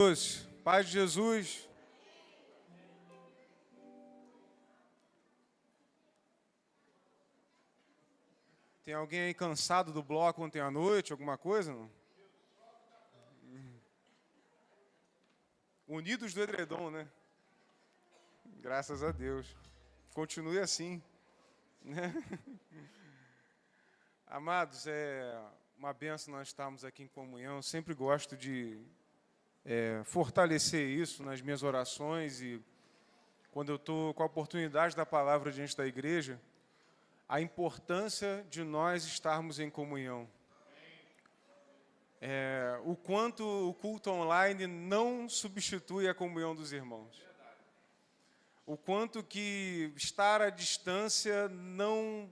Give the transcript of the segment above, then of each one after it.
Jesus, paz de Jesus. Tem alguém aí cansado do bloco ontem à noite, alguma coisa? Não? Unidos do edredom, né? Graças a Deus. Continue assim, né? Amados, é uma bênção nós estarmos aqui em comunhão. Eu sempre gosto de fortalecer isso nas minhas orações e quando eu estou com a oportunidade da palavra diante da igreja, a importância de nós estarmos em comunhão. O quanto o culto online não substitui a comunhão dos irmãos. O quanto que estar à distância não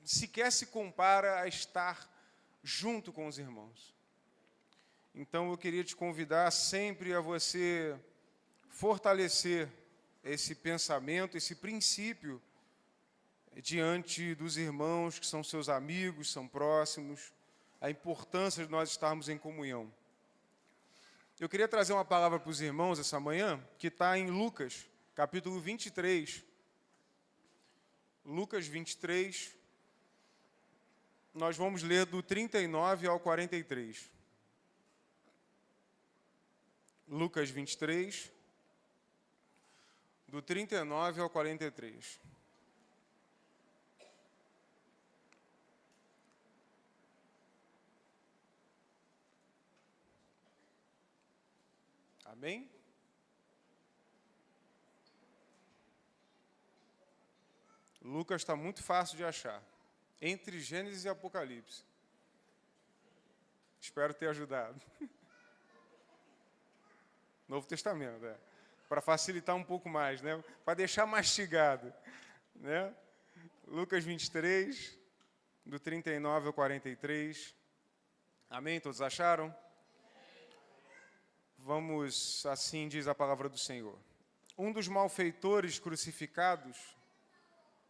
sequer se compara a estar junto com os irmãos. Então eu queria te convidar sempre a você fortalecer esse pensamento, esse princípio diante dos irmãos que são seus amigos, são próximos, a importância de nós estarmos em comunhão. Eu queria trazer uma palavra para os irmãos essa manhã, que está em Lucas, capítulo 23. Lucas 23, nós vamos ler do 39 ao 43. Lucas 23, do 39 ao 43. Amém? Lucas está muito fácil de achar. Entre Gênesis e Apocalipse. Espero ter ajudado. Novo Testamento, para facilitar um pouco mais, né? Para deixar mastigado, né? Lucas 23, do 39 ao 43. Amém? Todos acharam? Vamos, assim diz a palavra do Senhor. Um dos malfeitores crucificados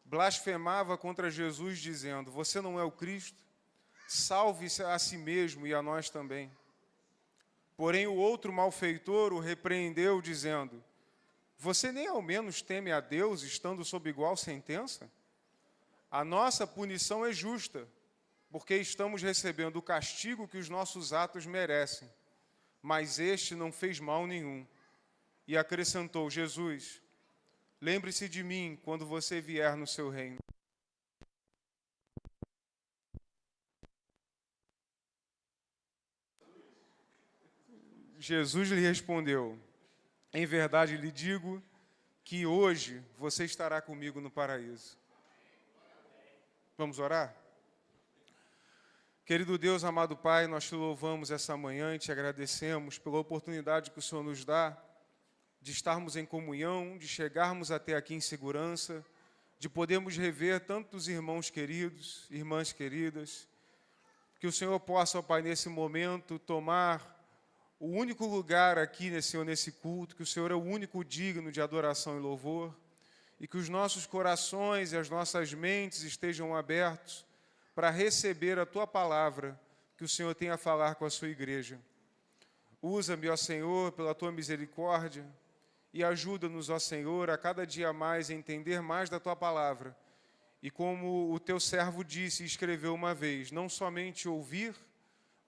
blasfemava contra Jesus, dizendo: você não é o Cristo? Salve-se a si mesmo e a nós também. Porém, o outro malfeitor o repreendeu, dizendo: você nem ao menos teme a Deus, estando sob igual sentença? A nossa punição é justa, porque estamos recebendo o castigo que os nossos atos merecem. Mas este não fez mal nenhum. E acrescentou: Jesus, lembre-se de mim quando você vier no seu reino. Jesus lhe respondeu: em verdade lhe digo que hoje você estará comigo no paraíso. Vamos orar? Querido Deus, amado Pai, nós te louvamos essa manhã e te agradecemos pela oportunidade que o Senhor nos dá de estarmos em comunhão, de chegarmos até aqui em segurança, de podermos rever tantos irmãos queridos, irmãs queridas, que o Senhor possa, ó Pai, nesse momento, tomar o único lugar aqui, Senhor, nesse culto, que o Senhor é o único digno de adoração e louvor, e que os nossos corações e as nossas mentes estejam abertos para receber a Tua palavra que o Senhor tem a falar com a Sua igreja. Usa-me, ó Senhor, pela Tua misericórdia e ajuda-nos, ó Senhor, a cada dia mais a entender mais da Tua palavra. E como o Teu servo disse e escreveu uma vez, não somente ouvir,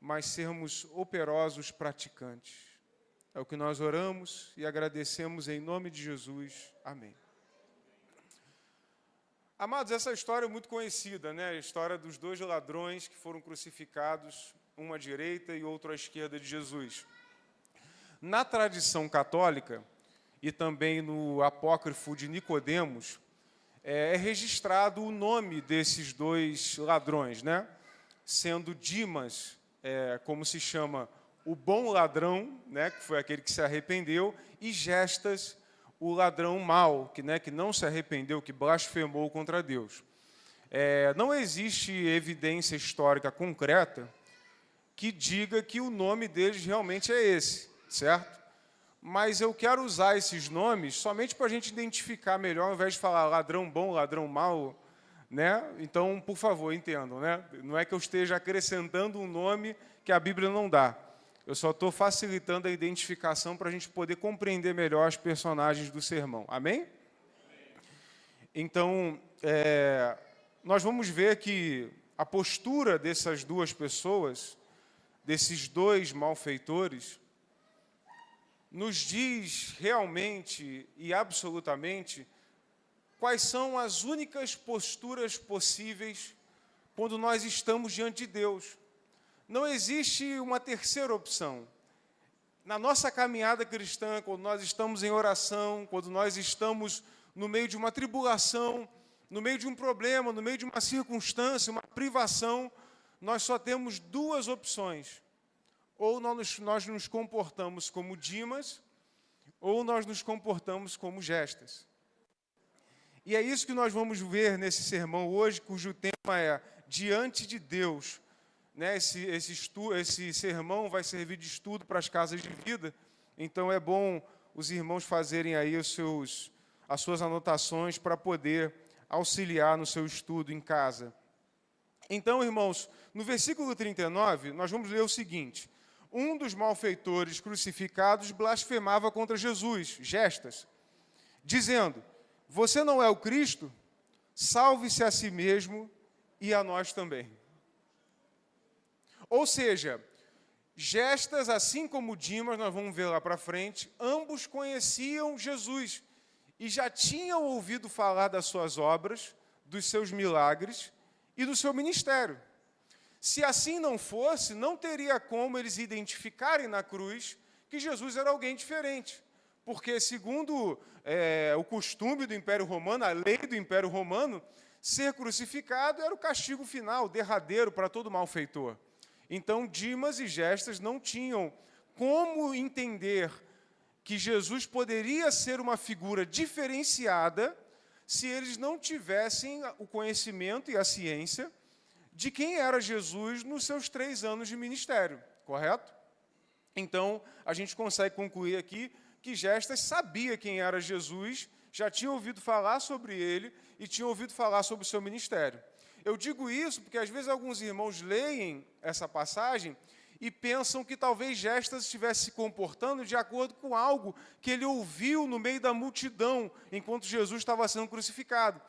mas sermos operosos praticantes. É o que nós oramos e agradecemos em nome de Jesus. Amém. Amados, essa história é muito conhecida, né? A história dos dois ladrões que foram crucificados, um à direita e outro à esquerda de Jesus. Na tradição católica e também no apócrifo de Nicodemos, é registrado o nome desses dois ladrões, né? Sendo Dimas, como se chama, o bom ladrão, né? Que foi aquele que se arrependeu, e Gestas, o ladrão mau, que não se arrependeu, que blasfemou contra Deus. Não existe evidência histórica concreta que diga que o nome deles realmente é esse, certo? Mas eu quero usar esses nomes somente para a gente identificar melhor, ao invés de falar ladrão bom, ladrão mau, né? Então, por favor, entendam, né? Não é que eu esteja acrescentando um nome que a Bíblia não dá. Eu só estou facilitando a identificação para a gente poder compreender melhor os personagens do sermão. Amém? Então, nós vamos ver que a postura dessas duas pessoas, desses dois malfeitores, nos diz realmente e absolutamente quais são as únicas posturas possíveis quando nós estamos diante de Deus. Não existe uma terceira opção. Na nossa caminhada cristã, quando nós estamos em oração, quando nós estamos no meio de uma tribulação, no meio de um problema, no meio de uma circunstância, uma privação, nós só temos duas opções. Ou nós nos comportamos como Dimas, ou nós nos comportamos como Gestas. E é isso que nós vamos ver nesse sermão hoje, cujo tema é Diante de Deus. Né? Esse sermão vai servir de estudo para as casas de vida, então é bom os irmãos fazerem aí as suas anotações para poder auxiliar no seu estudo em casa. Então, irmãos, no versículo 39, nós vamos ler o seguinte: um dos malfeitores crucificados blasfemava contra Jesus, Gestas, dizendo: você não é o Cristo? Salve-se a si mesmo e a nós também. Ou seja, Gestas, assim como Dimas, nós vamos ver lá para frente, ambos conheciam Jesus e já tinham ouvido falar das suas obras, dos seus milagres e do seu ministério. Se assim não fosse, não teria como eles identificarem na cruz que Jesus era alguém diferente. Porque, segundo o costume do Império Romano, a lei do Império Romano, ser crucificado era o castigo final, derradeiro para todo malfeitor. Então, Dimas e Gestas não tinham como entender que Jesus poderia ser uma figura diferenciada se eles não tivessem o conhecimento e a ciência de quem era Jesus nos seus 3 anos de ministério, correto? Então, a gente consegue concluir aqui que Gestas sabia quem era Jesus, já tinha ouvido falar sobre ele e tinha ouvido falar sobre o seu ministério. Eu digo isso porque, às vezes, alguns irmãos leem essa passagem e pensam que talvez Gestas estivesse se comportando de acordo com algo que ele ouviu no meio da multidão, enquanto Jesus estava sendo crucificado.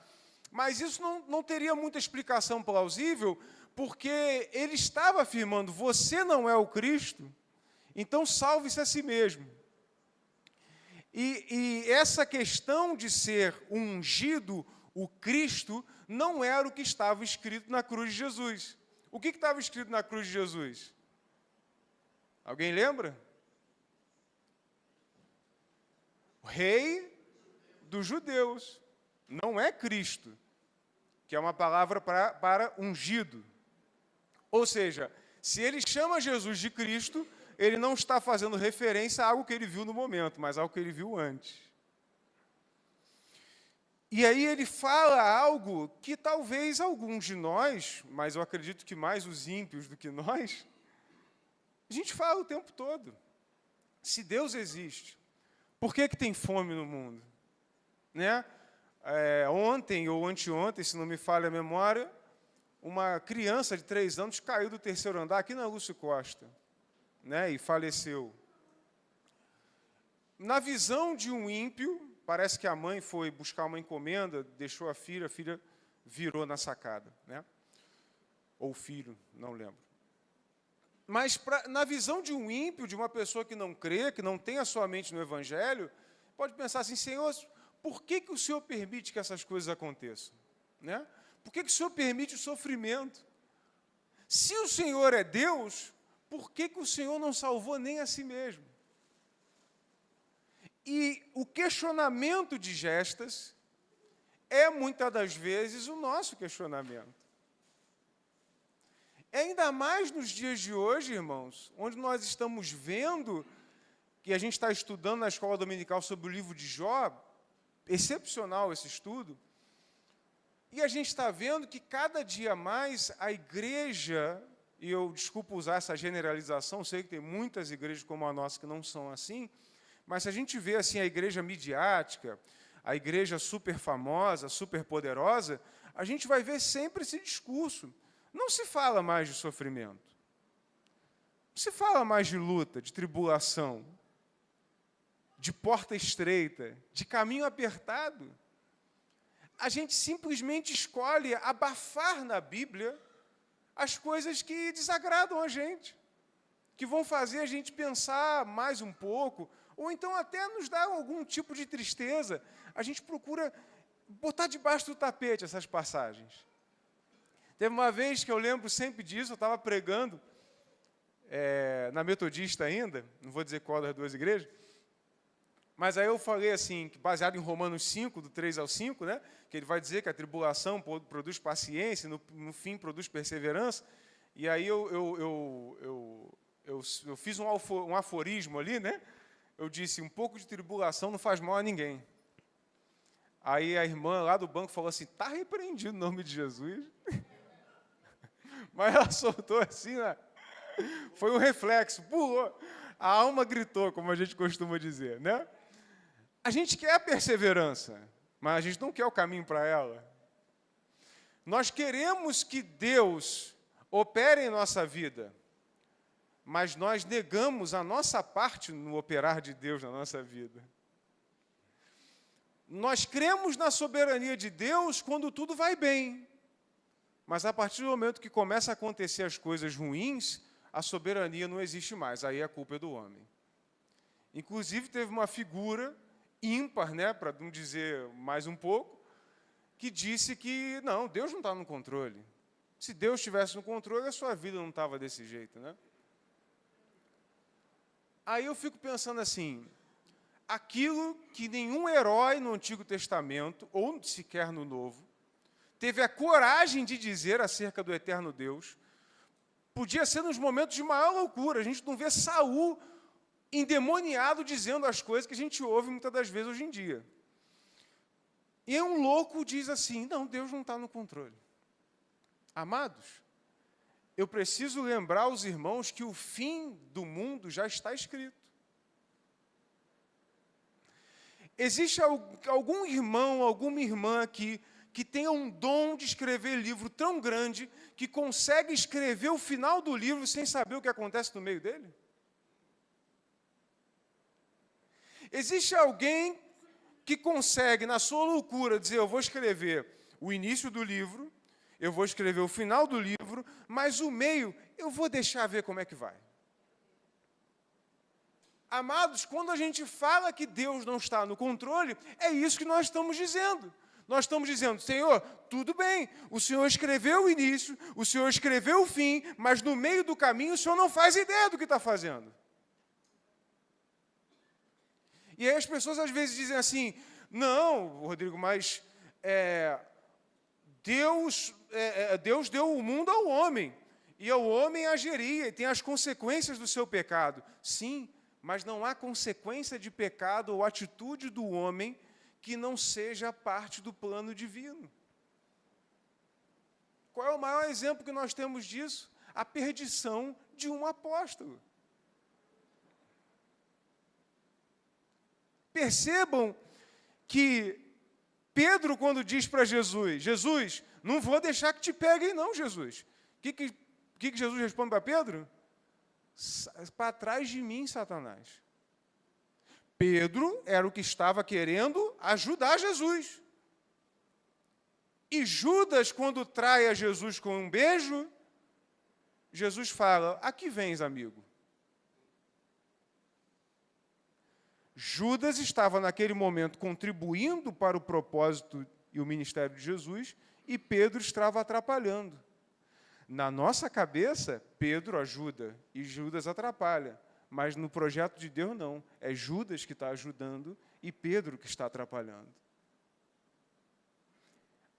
Mas isso não teria muita explicação plausível, porque ele estava afirmando: você não é o Cristo, então salve-se a si mesmo. E essa questão de ser ungido, o Cristo, não era o que estava escrito na cruz de Jesus. O que estava escrito na cruz de Jesus? Alguém lembra? O Rei dos Judeus. Não é Cristo, que é uma palavra para ungido. Ou seja, se ele chama Jesus de Cristo, ele não está fazendo referência a algo que ele viu no momento, mas a algo que ele viu antes. E aí ele fala algo que talvez alguns de nós, mas eu acredito que mais os ímpios do que nós, a gente fala o tempo todo. Se Deus existe, por que tem fome no mundo? Né? Ontem ou anteontem, se não me falha a memória, uma criança de 3 anos caiu do 3º andar aqui na Lúcio Costa, né, e faleceu. Na visão de um ímpio, parece que a mãe foi buscar uma encomenda, deixou a filha virou na sacada, né? Ou o filho, não lembro. Mas na visão de um ímpio, de uma pessoa que não crê, que não tem a sua mente no Evangelho, pode pensar assim: Senhor, por que o Senhor permite que essas coisas aconteçam? Né? Por que o Senhor permite o sofrimento? Se o Senhor é Deus, por que o Senhor não salvou nem a si mesmo? E o questionamento de Gestas é, muitas das vezes, o nosso questionamento. Ainda mais nos dias de hoje, irmãos, onde nós estamos vendo, que a gente está estudando na escola dominical sobre o livro de Jó, excepcional esse estudo, e a gente está vendo que cada dia mais a igreja, e eu desculpo usar essa generalização, sei que tem muitas igrejas como a nossa que não são assim, mas se a gente vê assim a igreja midiática, a igreja super famosa, super poderosa, a gente vai ver sempre esse discurso. Não se fala mais de sofrimento. Não se fala mais de luta, de tribulação, de porta estreita, de caminho apertado. A gente simplesmente escolhe abafar na Bíblia as coisas que desagradam a gente, que vão fazer a gente pensar mais um pouco, ou então até nos dar algum tipo de tristeza. A gente procura botar debaixo do tapete essas passagens. Teve uma vez que eu lembro sempre disso, eu estava pregando na Metodista ainda, não vou dizer qual das duas igrejas, mas aí eu falei assim, que baseado em Romanos 5, do 3 ao 5, né, que ele vai dizer que a tribulação produz paciência, no fim produz perseverança, e aí eu fiz um aforismo ali, né, eu disse, um pouco de tribulação não faz mal a ninguém. Aí a irmã lá do banco falou assim, está repreendido no nome de Jesus. Mas ela soltou assim, né? Foi um reflexo, pulou. A alma gritou, como a gente costuma dizer, né? A gente quer a perseverança, mas a gente não quer o caminho para ela. Nós queremos que Deus opere em nossa vida, mas nós negamos a nossa parte no operar de Deus na nossa vida. Nós cremos na soberania de Deus quando tudo vai bem, mas a partir do momento que começa a acontecer as coisas ruins, a soberania não existe mais, aí a culpa é do homem. Inclusive, teve uma figura ímpar, né, para não dizer mais um pouco, que disse que, não, Deus não está no controle. Se Deus estivesse no controle, a sua vida não estava desse jeito, né? Aí eu fico pensando assim, aquilo que nenhum herói no Antigo Testamento, ou sequer no Novo, teve a coragem de dizer acerca do eterno Deus, podia ser nos momentos de maior loucura. A gente não vê Saul endemoniado dizendo as coisas que a gente ouve muitas das vezes hoje em dia. E um louco diz assim, não, Deus não está no controle. Amados, eu preciso lembrar aos irmãos que o fim do mundo já está escrito. Existe algum irmão, alguma irmã aqui que tenha um dom de escrever livro tão grande que consegue escrever o final do livro sem saber o que acontece no meio dele? Existe alguém que consegue, na sua loucura, dizer, eu vou escrever o início do livro, eu vou escrever o final do livro, mas o meio eu vou deixar ver como é que vai. Amados, quando a gente fala que Deus não está no controle, é isso que nós estamos dizendo. Nós estamos dizendo, Senhor, tudo bem, o Senhor escreveu o início, o Senhor escreveu o fim, mas no meio do caminho o Senhor não faz ideia do que está fazendo. E aí as pessoas às vezes dizem assim, não, Rodrigo, mas Deus deu o mundo ao homem, e ao homem a gerir, e tem as consequências do seu pecado. Sim, mas não há consequência de pecado ou atitude do homem que não seja parte do plano divino. Qual é o maior exemplo que nós temos disso? A perdição de um apóstolo. Percebam que Pedro, quando diz para Jesus, Jesus, não vou deixar que te peguem não, Jesus. O que Jesus responde para Pedro? Para trás de mim, Satanás. Pedro era o que estava querendo ajudar Jesus. E Judas, quando trai a Jesus com um beijo, Jesus fala, aqui vens, amigo. Judas estava, naquele momento, contribuindo para o propósito e o ministério de Jesus, e Pedro estava atrapalhando. Na nossa cabeça, Pedro ajuda e Judas atrapalha. Mas no projeto de Deus, não. É Judas que está ajudando e Pedro que está atrapalhando.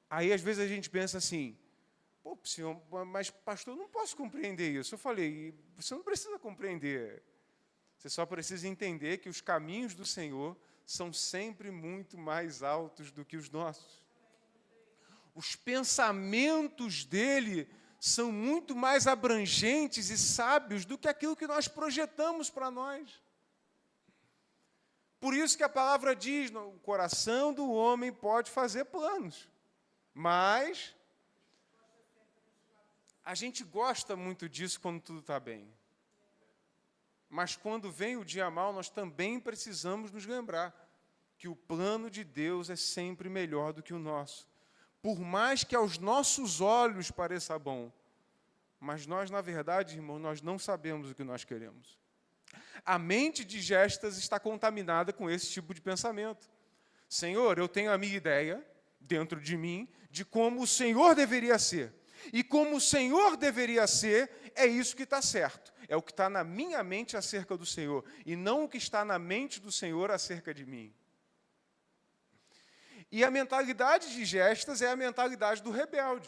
Aí, às vezes, a gente pensa assim, pô, senhor, mas, pastor, eu não posso compreender isso. Eu falei, você não precisa compreender. Você só precisa entender que os caminhos do Senhor são sempre muito mais altos do que os nossos. Os pensamentos dele são muito mais abrangentes e sábios do que aquilo que nós projetamos para nós. Por isso que a palavra diz, o coração do homem pode fazer planos, mas a gente gosta muito disso quando tudo está bem. Mas quando vem o dia mau, nós também precisamos nos lembrar que o plano de Deus é sempre melhor do que o nosso. Por mais que aos nossos olhos pareça bom, mas nós, na verdade, irmão, nós não sabemos o que nós queremos. A mente de Gestas está contaminada com esse tipo de pensamento. Senhor, eu tenho a minha ideia, dentro de mim, de como o Senhor deveria ser. E como o Senhor deveria ser, é isso que está certo. É o que está na minha mente acerca do Senhor, e não o que está na mente do Senhor acerca de mim. E a mentalidade de Gestas é a mentalidade do rebelde.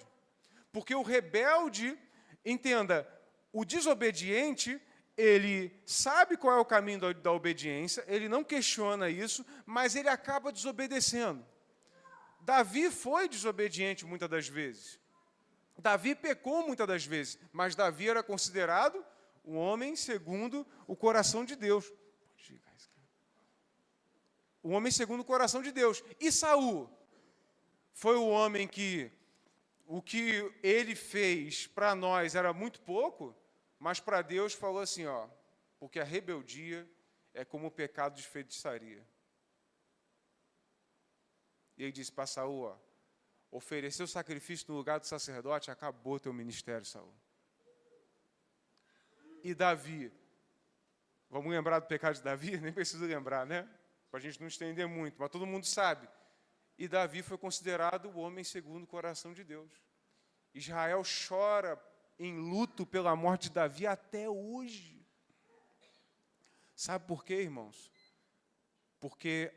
Porque o rebelde, entenda, o desobediente, ele sabe qual é o caminho da obediência, ele não questiona isso, mas ele acaba desobedecendo. Davi foi desobediente muitas das vezes. Davi pecou muitas das vezes, mas Davi era considerado um homem segundo o coração de Deus. O homem segundo o coração de Deus. E Saul foi o homem que o que ele fez para nós era muito pouco, mas para Deus falou assim, ó, porque a rebeldia é como o pecado de feitiçaria. E ele disse para Saul, ó, oferecer o sacrifício no lugar do sacerdote, acabou teu ministério, Saul. E Davi, vamos lembrar do pecado de Davi? Nem preciso lembrar, né? Para a gente não estender muito, mas todo mundo sabe. E Davi foi considerado o homem segundo o coração de Deus. Israel chora em luto pela morte de Davi até hoje. Sabe por quê, irmãos? Porque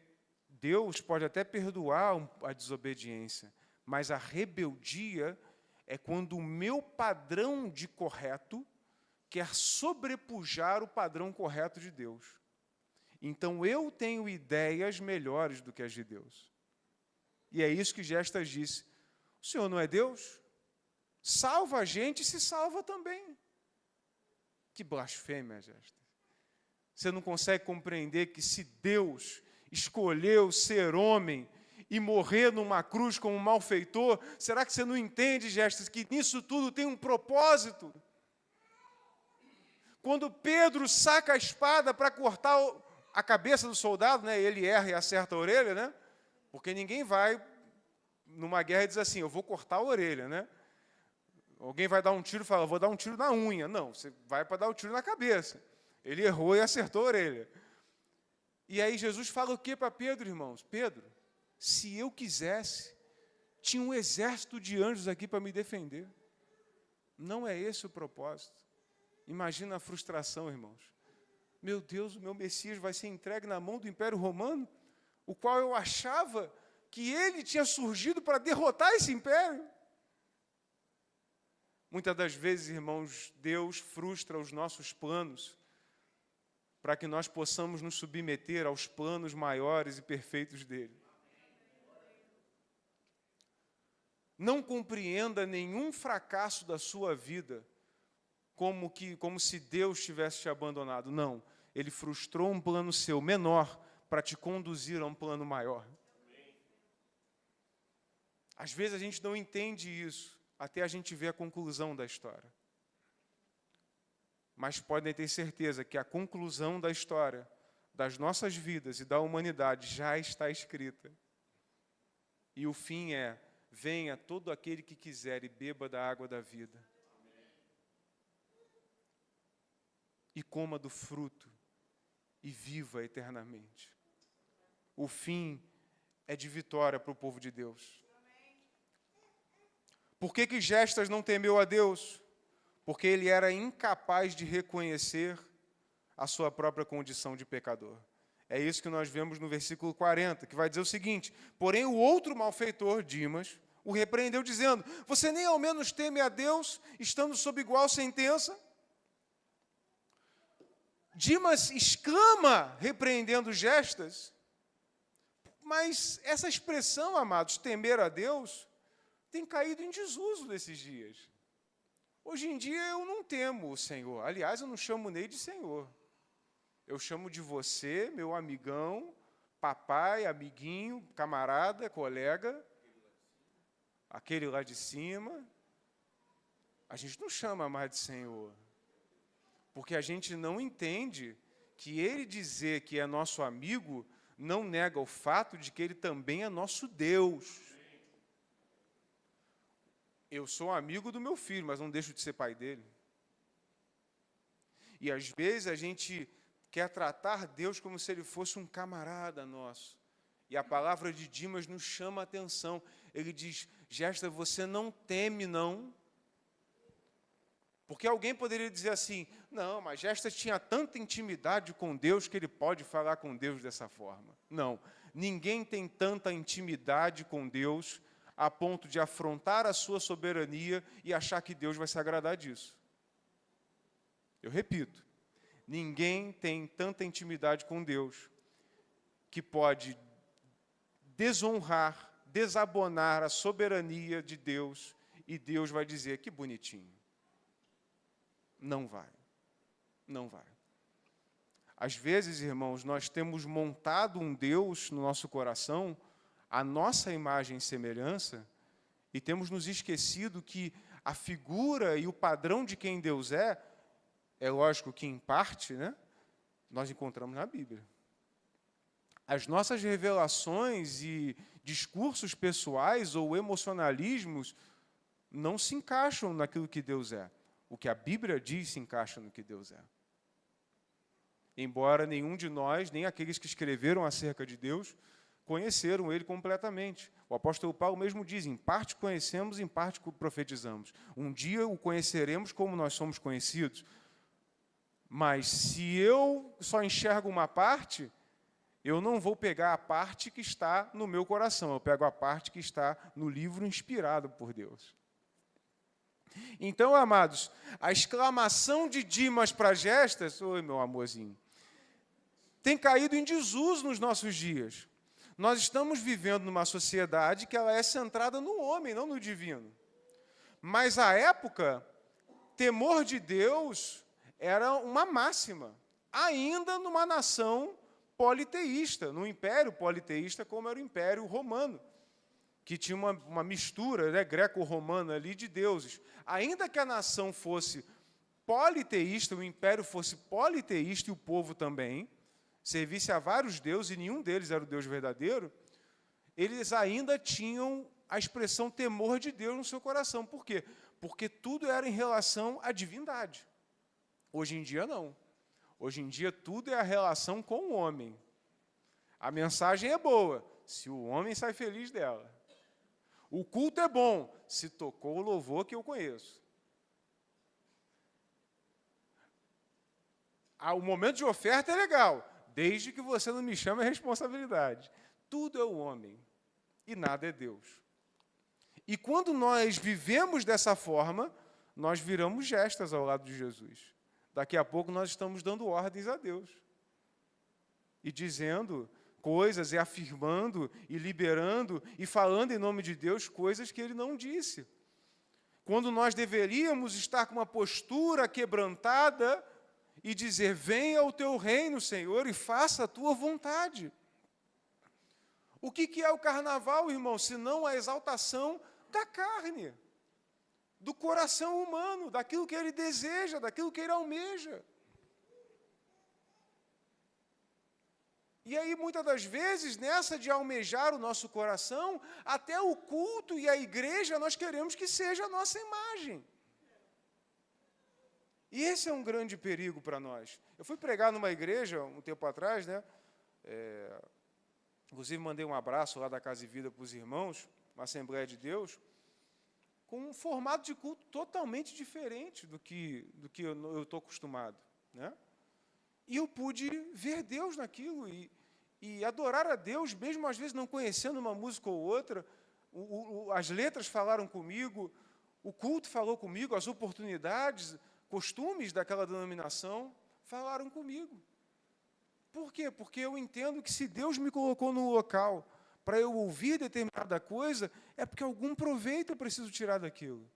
Deus pode até perdoar a desobediência, mas a rebeldia é quando o meu padrão de correto quer sobrepujar o padrão correto de Deus. Então, eu tenho ideias melhores do que as de Deus. E é isso que Gestas disse. O Senhor não é Deus? Salva a gente e se salva também. Que blasfêmia, Gestas. Você não consegue compreender que se Deus escolheu ser homem e morrer numa cruz como um malfeitor, será que você não entende, Gestas, que nisso tudo tem um propósito? Quando Pedro saca a espada para cortar a cabeça do soldado, né, ele erra e acerta a orelha, né? Porque ninguém vai numa guerra e diz assim, eu vou cortar a orelha, né? Alguém vai dar um tiro e fala, vou dar um tiro na unha. Não, você vai para dar o tiro na cabeça. Ele errou e acertou a orelha. E aí Jesus fala o que para Pedro, irmãos? Pedro, se eu quisesse, tinha um exército de anjos aqui para me defender. Não é esse o propósito. Imagina a frustração, irmãos. Meu Deus, o meu Messias vai ser entregue na mão do Império Romano, o qual eu achava que ele tinha surgido para derrotar esse império. Muitas das vezes, irmãos, Deus frustra os nossos planos para que nós possamos nos submeter aos planos maiores e perfeitos dele. Não compreenda nenhum fracasso da sua vida como se Deus tivesse te abandonado. Não, ele frustrou um plano seu menor para te conduzir a um plano maior. Às vezes a gente não entende isso, até a gente ver a conclusão da história. Mas podem ter certeza que a conclusão da história, das nossas vidas e da humanidade já está escrita. E o fim é, venha todo aquele que quiser e beba da água da vida. E coma do fruto e viva eternamente. O fim é de vitória para o povo de Deus. Por que Gestas não temeu a Deus? Porque ele era incapaz de reconhecer a sua própria condição de pecador. É isso que nós vemos no versículo 40, que vai dizer o seguinte, porém o outro malfeitor, Dimas, o repreendeu dizendo, você nem ao menos teme a Deus, estando sob igual sentença? Dimas exclama, repreendendo Gestas, mas essa expressão, amados, temer a Deus, tem caído em desuso nesses dias. Hoje em dia eu não temo o Senhor. Aliás, eu não chamo nem de Senhor. Eu chamo de você, meu amigão, papai, amiguinho, camarada, colega, aquele lá de cima. A gente não chama mais de Senhor. Porque a gente não entende que ele dizer que é nosso amigo não nega o fato de que ele também é nosso Deus. Eu sou amigo do meu filho, mas não deixo de ser pai dele. E às vezes a gente quer tratar Deus como se ele fosse um camarada nosso. E a palavra de Dimas nos chama a atenção. Ele diz: Gesta, você não teme, não? Porque alguém poderia dizer assim: não, mas Gesta tinha tanta intimidade com Deus que ele pode falar com Deus dessa forma. Não, ninguém tem tanta intimidade com Deus a ponto de afrontar a sua soberania e achar que Deus vai se agradar disso. Eu repito, ninguém tem tanta intimidade com Deus que pode desonrar, desabonar a soberania de Deus e Deus vai dizer: que bonitinho. Não vai. Não vai. Às vezes, irmãos, nós temos montado um Deus no nosso coração, a nossa imagem e semelhança, e temos nos esquecido que a figura e o padrão de quem Deus é lógico que, em parte, né, nós encontramos na Bíblia. As nossas revelações e discursos pessoais ou emocionalismos não se encaixam naquilo que Deus é. O que a Bíblia diz se encaixa no que Deus é. Embora nenhum de nós, nem aqueles que escreveram acerca de Deus, conheceram Ele completamente. O apóstolo Paulo mesmo diz: em parte conhecemos, em parte profetizamos. Um dia o conheceremos como nós somos conhecidos. Mas se eu só enxergo uma parte, eu não vou pegar a parte que está no meu coração, eu pego a parte que está no livro inspirado por Deus. Então, amados, a exclamação de Dimas para Gestas: oi, meu amorzinho, tem caído em desuso nos nossos dias. Nós estamos vivendo numa sociedade que ela é centrada no homem, não no divino. Mas, à época, temor de Deus era uma máxima, ainda numa nação politeísta, num império politeísta como era o Império Romano, que tinha uma mistura, né, greco-romana ali de deuses. Ainda que a nação fosse politeísta, o império fosse politeísta e o povo também, servisse a vários deuses e nenhum deles era o Deus verdadeiro, eles ainda tinham a expressão temor de Deus no seu coração. Por quê? Porque tudo era em relação à divindade. Hoje em dia, não. Hoje em dia, tudo é a relação com o homem. A mensagem é boa, se o homem sai feliz dela. O culto é bom, se tocou o louvor que eu conheço. O momento de oferta é legal, desde que você não me chame a responsabilidade. Tudo é o homem e nada é Deus. E quando nós vivemos dessa forma, nós viramos gestas ao lado de Jesus. Daqui a pouco nós estamos dando ordens a Deus. E dizendo coisas, e afirmando, e liberando, e falando em nome de Deus coisas que Ele não disse. Quando nós deveríamos estar com uma postura quebrantada e dizer: venha o teu reino, Senhor, e faça a tua vontade. O que é o carnaval, irmão, senão a exaltação da carne, do coração humano, daquilo que ele deseja, daquilo que ele almeja. E aí, muitas das vezes, nessa de almejar o nosso coração, até o culto e a igreja nós queremos que seja a nossa imagem. E esse é um grande perigo para nós. Eu fui pregar numa igreja um tempo atrás, né? Inclusive, mandei um abraço lá da Casa e Vida para os irmãos, uma Assembleia de Deus, com um formato de culto totalmente diferente do que eu estou acostumado, né? E eu pude ver Deus naquilo e adorar a Deus, mesmo às vezes não conhecendo uma música ou outra. As letras falaram comigo, o culto falou comigo, as oportunidades, costumes daquela denominação falaram comigo. Por quê? Porque eu entendo que se Deus me colocou no local para eu ouvir determinada coisa, é porque algum proveito eu preciso tirar daquilo.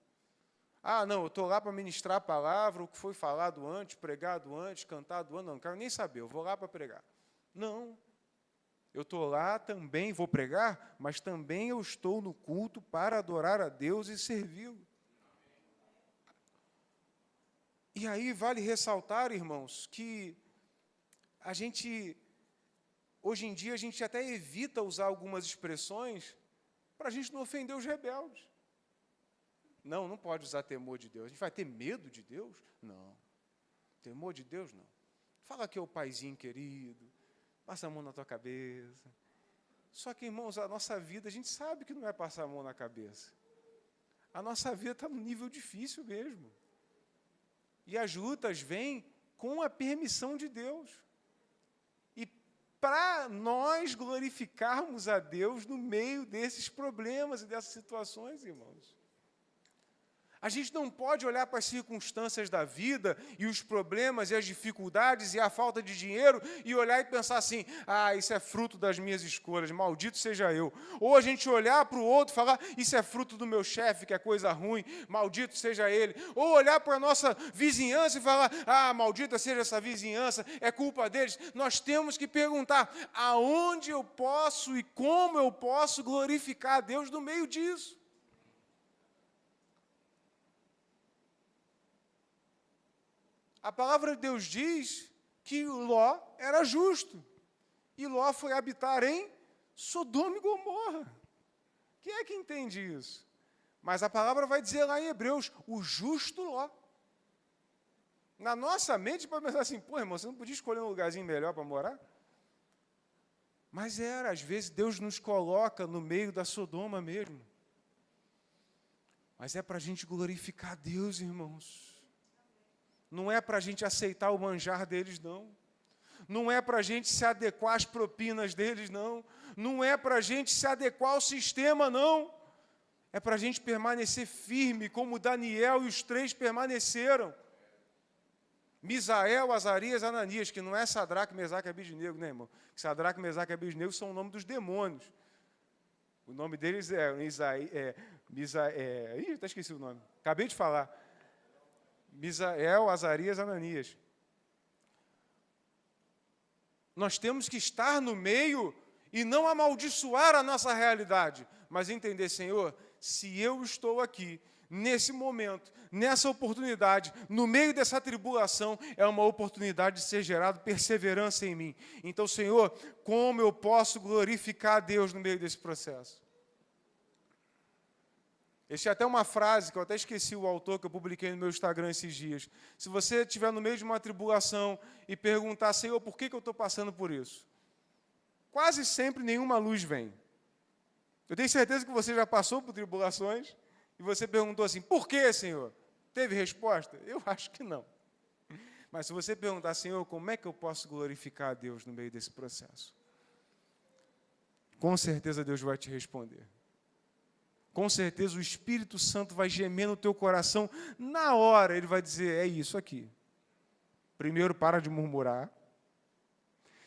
Ah, não, eu estou lá para ministrar a palavra, o que foi falado antes, pregado antes, cantado antes, não quero nem saber, eu vou lá para pregar. Não, eu estou lá também, vou pregar, mas também eu estou no culto para adorar a Deus e servi-lo. E aí vale ressaltar, irmãos, que hoje em dia, a gente até evita usar algumas expressões para a gente não ofender os rebeldes. Não pode usar temor de Deus. A gente vai ter medo de Deus? Não. Temor de Deus, não. Fala que é o paizinho querido, passa a mão na tua cabeça. Só que, irmãos, a nossa vida, a gente sabe que não é passar a mão na cabeça. A nossa vida está num nível difícil mesmo. E as lutas vêm com a permissão de Deus. E para nós glorificarmos a Deus no meio desses problemas e dessas situações, irmãos. A gente não pode olhar para as circunstâncias da vida e os problemas e as dificuldades e a falta de dinheiro e olhar e pensar assim, isso é fruto das minhas escolhas, maldito seja eu. Ou a gente olhar para o outro e falar, isso é fruto do meu chefe, que é coisa ruim, maldito seja ele. Ou olhar para a nossa vizinhança e falar, maldita seja essa vizinhança, é culpa deles. Nós temos que perguntar, aonde eu posso e como eu posso glorificar a Deus no meio disso? A palavra de Deus diz que Ló era justo. E Ló foi habitar em Sodoma e Gomorra. Quem é que entende isso? Mas a palavra vai dizer lá em Hebreus, o justo Ló. Na nossa mente, pode pensar assim, irmão, você não podia escolher um lugarzinho melhor para morar? Mas às vezes Deus nos coloca no meio da Sodoma mesmo. Mas é para a gente glorificar a Deus, irmãos. Não é para a gente aceitar o manjar deles, não. Não é para a gente se adequar às propinas deles, não. Não é para a gente se adequar ao sistema, não. É para a gente permanecer firme, como Daniel e os 3 permaneceram. Misael, Azarias, Ananias, que não é Sadraque, Mesaque e Abidnego, né, irmão? Sadraque, Mesaque e Abidnego são o nome dos demônios. O nome deles até esqueci o nome. Acabei de falar. Misael, Azarias, Ananias. Nós temos que estar no meio e não amaldiçoar a nossa realidade, mas entender, Senhor, se eu estou aqui, nesse momento, nessa oportunidade, no meio dessa tribulação, é uma oportunidade de ser gerado perseverança em mim. Então, Senhor, como eu posso glorificar a Deus no meio desse processo? Existe até uma frase, que eu até esqueci o autor, que eu publiquei no meu Instagram esses dias. Se você estiver no meio de uma tribulação e perguntar, Senhor, por que eu estou passando por isso? Quase sempre nenhuma luz vem. Eu tenho certeza que você já passou por tribulações e você perguntou assim, por que, Senhor? Teve resposta? Eu acho que não. Mas se você perguntar, Senhor, como é que eu posso glorificar a Deus no meio desse processo? Com certeza Deus vai te responder. Com certeza o Espírito Santo vai gemer no teu coração, na hora ele vai dizer, é isso aqui. Primeiro, para de murmurar.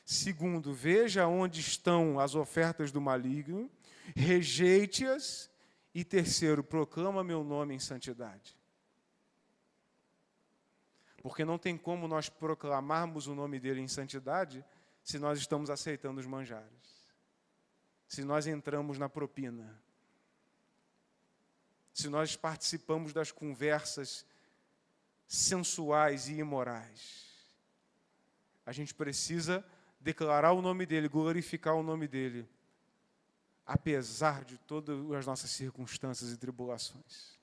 Segundo, veja onde estão as ofertas do maligno, rejeite-as. E terceiro, proclama meu nome em santidade. Porque não tem como nós proclamarmos o nome dele em santidade se nós estamos aceitando os manjares. Se nós entramos na propina. Se nós participamos das conversas sensuais e imorais. A gente precisa declarar o nome dele, glorificar o nome dele, apesar de todas as nossas circunstâncias e tribulações.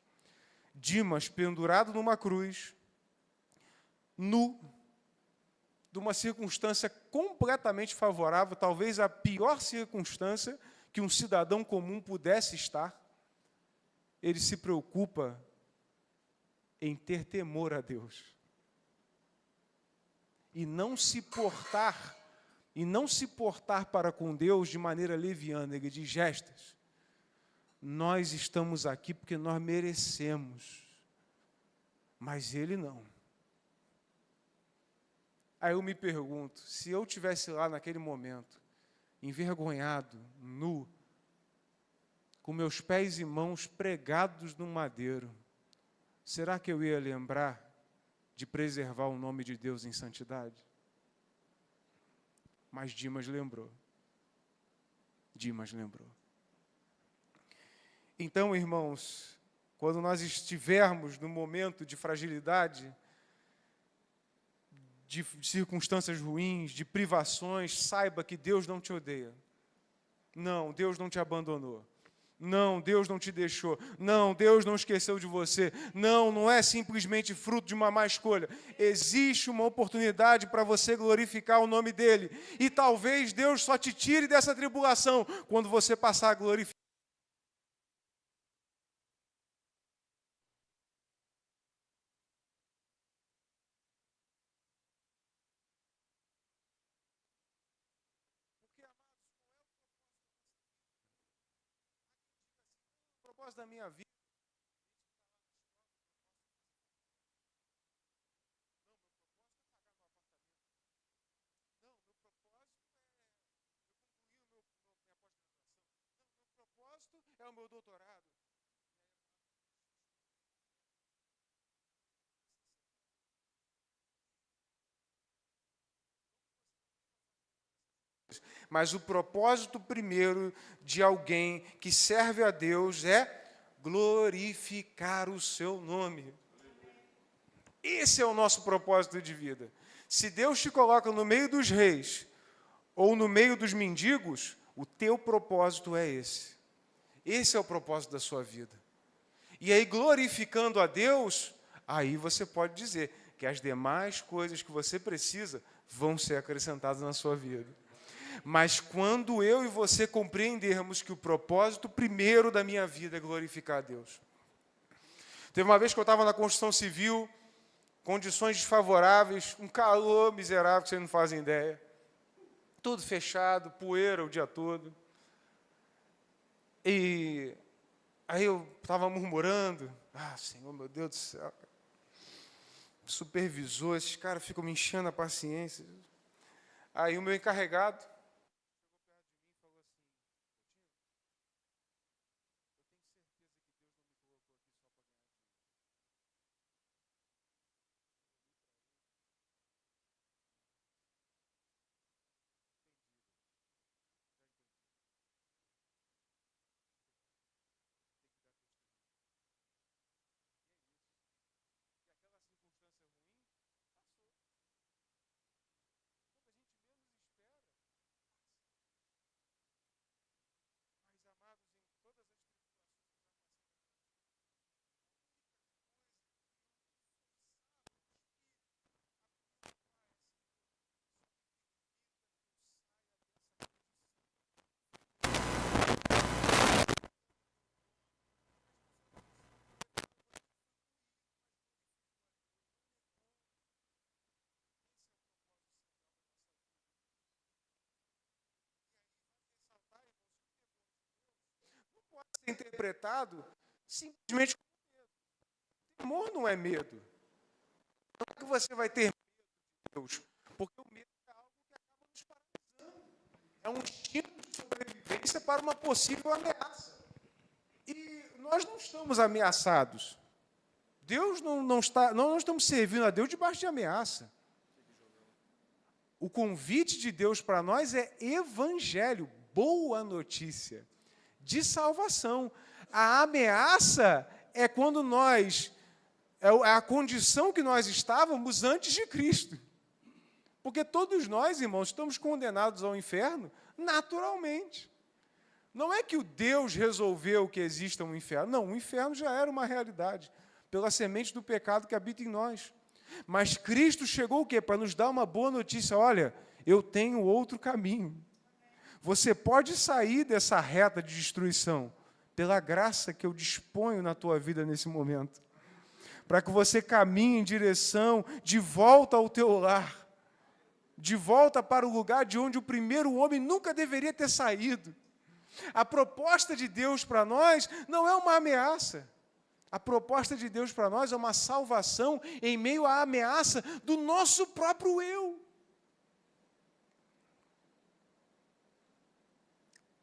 Dimas, pendurado numa cruz, nu, de uma circunstância completamente favorável, talvez a pior circunstância que um cidadão comum pudesse estar, ele se preocupa em ter temor a Deus. E não se portar para com Deus de maneira leviana. Ele diz, gestas, nós estamos aqui porque nós merecemos, mas ele não. Aí eu me pergunto, se eu estivesse lá naquele momento, envergonhado, nu, com meus pés e mãos pregados no madeiro, será que eu ia lembrar de preservar o nome de Deus em santidade? Mas Dimas lembrou. Dimas lembrou. Então, irmãos, quando nós estivermos no momento de fragilidade, de circunstâncias ruins, de privações, saiba que Deus não te odeia. Não, Deus não te abandonou. Não, Deus não te deixou. Não, Deus não esqueceu de você. Não, não é simplesmente fruto de uma má escolha. Existe uma oportunidade para você glorificar o nome dEle. E talvez Deus só te tire dessa tribulação quando você passar a glorificar. O propósito da minha vida. É o meu doutorado. Mas o propósito primeiro de alguém que serve a Deus é glorificar o seu nome. Esse é o nosso propósito de vida. Se Deus te coloca no meio dos reis ou no meio dos mendigos, o teu propósito é esse. Esse é o propósito da sua vida. E aí, glorificando a Deus, aí você pode dizer que as demais coisas que você precisa vão ser acrescentadas na sua vida. Mas quando eu e você compreendermos que o propósito primeiro da minha vida é glorificar a Deus. Teve uma vez que eu estava na construção civil, condições desfavoráveis, um calor miserável que vocês não fazem ideia. Tudo fechado, poeira o dia todo. E aí eu estava murmurando, Senhor, meu Deus do céu, supervisor, esses caras ficam me enchendo a paciência. Aí o meu encarregado pode ser interpretado simplesmente como medo. Temor não é medo. Não é que você vai ter medo de Deus, porque o medo é algo que acaba nos paralisando. É um instinto de sobrevivência para uma possível ameaça. E nós não estamos ameaçados. Deus não está, nós não estamos servindo a Deus debaixo de ameaça. O convite de Deus para nós é evangelho, boa notícia, de salvação. A ameaça é quando é a condição que nós estávamos antes de Cristo. Porque todos nós, irmãos, estamos condenados ao inferno naturalmente. Não é que o Deus resolveu que exista um inferno. Não, o inferno já era uma realidade, pela semente do pecado que habita em nós. Mas Cristo chegou o quê? Para nos dar uma boa notícia. Olha, eu tenho outro caminho. Você pode sair dessa reta de destruição pela graça que eu disponho na tua vida nesse momento. Para que você caminhe em direção de volta ao teu lar. De volta para o lugar de onde o primeiro homem nunca deveria ter saído. A proposta de Deus para nós não é uma ameaça. A proposta de Deus para nós é uma salvação em meio à ameaça do nosso próprio eu.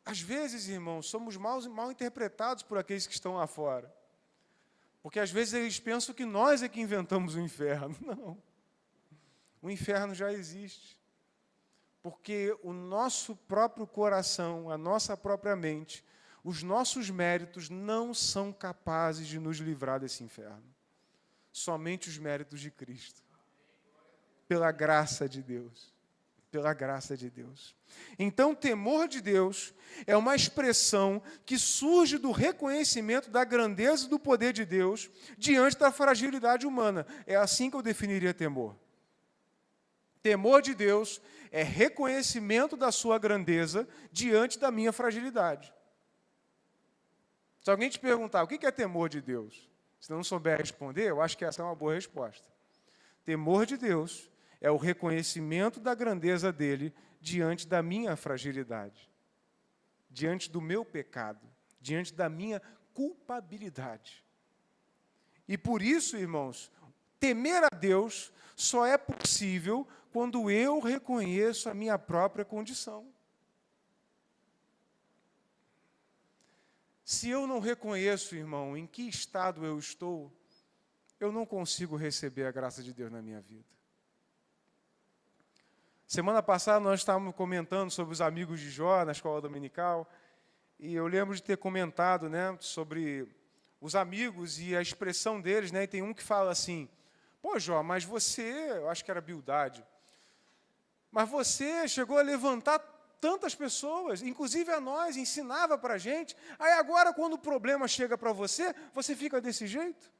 Às vezes, irmãos, somos mal interpretados por aqueles que estão lá fora. Porque às vezes eles pensam que nós é que inventamos o inferno. Não. O inferno já existe. Porque o nosso próprio coração, a nossa própria mente, os nossos méritos não são capazes de nos livrar desse inferno. Somente os méritos de Cristo. Pela graça de Deus. Pela graça de Deus. Então, temor de Deus é uma expressão que surge do reconhecimento da grandeza e do poder de Deus diante da fragilidade humana. É assim que eu definiria temor. Temor de Deus é reconhecimento da sua grandeza diante da minha fragilidade. Se alguém te perguntar o que é temor de Deus, se não souber responder, eu acho que essa é uma boa resposta. Temor de Deus é o reconhecimento da grandeza dele diante da minha fragilidade, diante do meu pecado, diante da minha culpabilidade. E por isso, irmãos, temer a Deus só é possível quando eu reconheço a minha própria condição. Se eu não reconheço, irmão, em que estado eu estou, eu não consigo receber a graça de Deus na minha vida. Semana passada nós estávamos comentando sobre os amigos de Jó na escola dominical, e eu lembro de ter comentado, né, sobre os amigos e a expressão deles, né, e tem um que fala assim: pô, Jó, mas você, eu acho que era Bildade, mas você chegou a levantar tantas pessoas, inclusive a nós, ensinava para a gente, aí agora quando o problema chega para você, você fica desse jeito?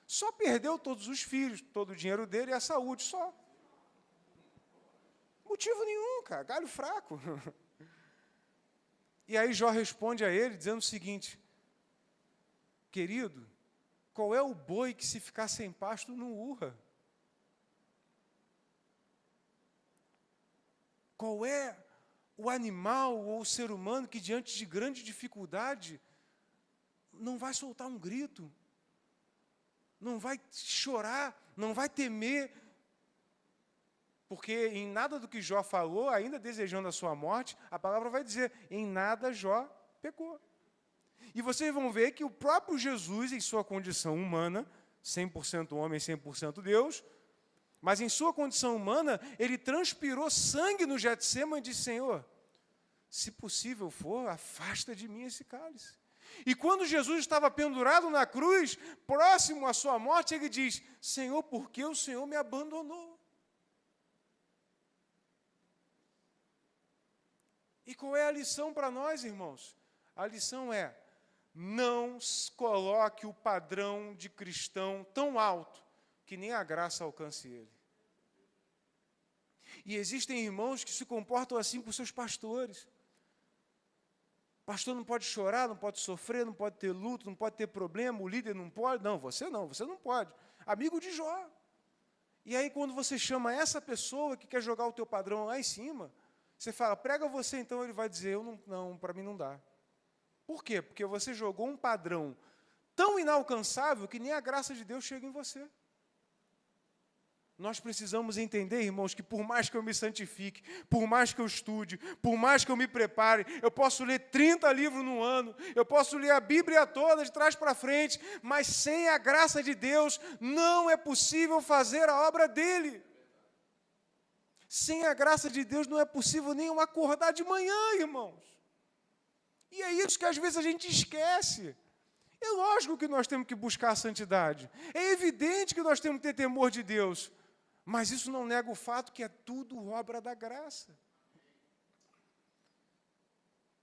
Só perdeu todos os filhos, todo o dinheiro dele e a saúde, só. Motivo nenhum, cara, galho fraco. E aí Jó responde a ele dizendo o seguinte: querido, qual é o boi que se ficar sem pasto não urra? Qual é o animal ou o ser humano que diante de grande dificuldade não vai soltar um grito, não vai chorar, não vai temer? Porque em nada do que Jó falou, ainda desejando a sua morte, a palavra vai dizer, em nada Jó pecou. E vocês vão ver que o próprio Jesus, em sua condição humana, 100% homem, 100% Deus, mas em sua condição humana, ele transpirou sangue no Getsêmani e disse: Senhor, se possível for, afasta de mim esse cálice. E quando Jesus estava pendurado na cruz, próximo à sua morte, ele diz: Senhor, por que o Senhor me abandonou? E qual é a lição para nós, irmãos? A lição é: não coloque o padrão de cristão tão alto que nem a graça alcance ele. E existem irmãos que se comportam assim com seus pastores. Pastor não pode chorar, não pode sofrer, não pode ter luto, não pode ter problema, o líder não pode. Não, você não pode. Amigo de Jó. E aí quando você chama essa pessoa que quer jogar o teu padrão lá em cima, você fala, prega você, então ele vai dizer, não, para mim não dá. Por quê? Porque você jogou um padrão tão inalcançável que nem a graça de Deus chega em você. Nós precisamos entender, irmãos, que por mais que eu me santifique, por mais que eu estude, por mais que eu me prepare, eu posso ler 30 livros no ano, eu posso ler a Bíblia toda de trás para frente, mas sem a graça de Deus não é possível fazer a obra dele. Sem a graça de Deus não é possível nem eu acordar de manhã, irmãos. E é isso que às vezes a gente esquece. É lógico que nós temos que buscar a santidade. É evidente que nós temos que ter temor de Deus. Mas isso não nega o fato que é tudo obra da graça.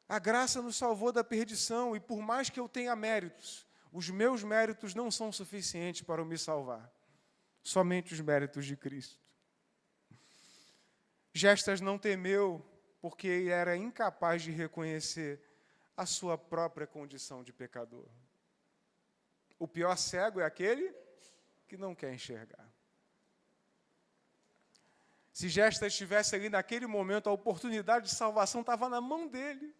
A graça nos salvou da perdição, e por mais que eu tenha méritos, os meus méritos não são suficientes para me salvar. Somente os méritos de Cristo. Gestas não temeu, porque ele era incapaz de reconhecer a sua própria condição de pecador. O pior cego é aquele que não quer enxergar. Se Gestas estivesse ali naquele momento, a oportunidade de salvação estava na mão dele.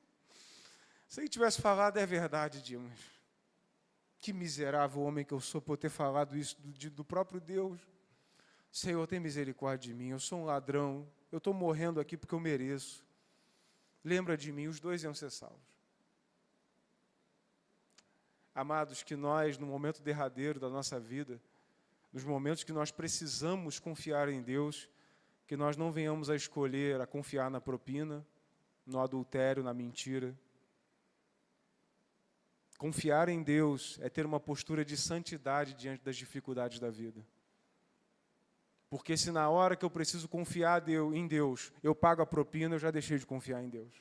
Se ele tivesse falado, é verdade, Dimas. Que miserável homem que eu sou por ter falado isso do próprio Deus. Senhor, tem misericórdia de mim, eu sou um ladrão, eu estou morrendo aqui porque eu mereço. Lembra de mim, os dois iam ser salvos. Amados, que nós, no momento derradeiro da nossa vida, nos momentos que nós precisamos confiar em Deus, que nós não venhamos a escolher a confiar na propina, no adultério, na mentira. Confiar em Deus é ter uma postura de santidade diante das dificuldades da vida. Porque se na hora que eu preciso confiar em Deus, eu pago a propina, eu já deixei de confiar em Deus.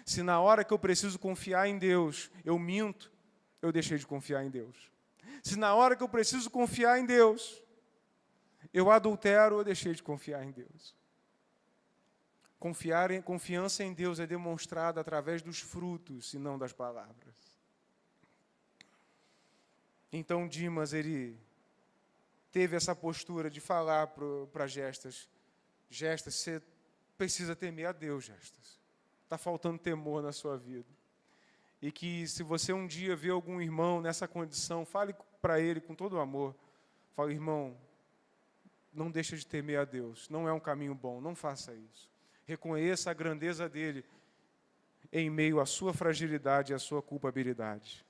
Se na hora que eu preciso confiar em Deus, eu minto, eu deixei de confiar em Deus. Se na hora que eu preciso confiar em Deus, eu adultero, eu deixei de confiar em Deus. Confiança em Deus é demonstrada através dos frutos e não das palavras. Então Dimas, ele teve essa postura de falar para Gestas: Gestas, você precisa temer a Deus, Gestas. Está faltando temor na sua vida. E que se você um dia ver algum irmão nessa condição, fale para ele com todo o amor. Fale: irmão, não deixa de temer a Deus. Não é um caminho bom, não faça isso. Reconheça a grandeza dele em meio à sua fragilidade e à sua culpabilidade.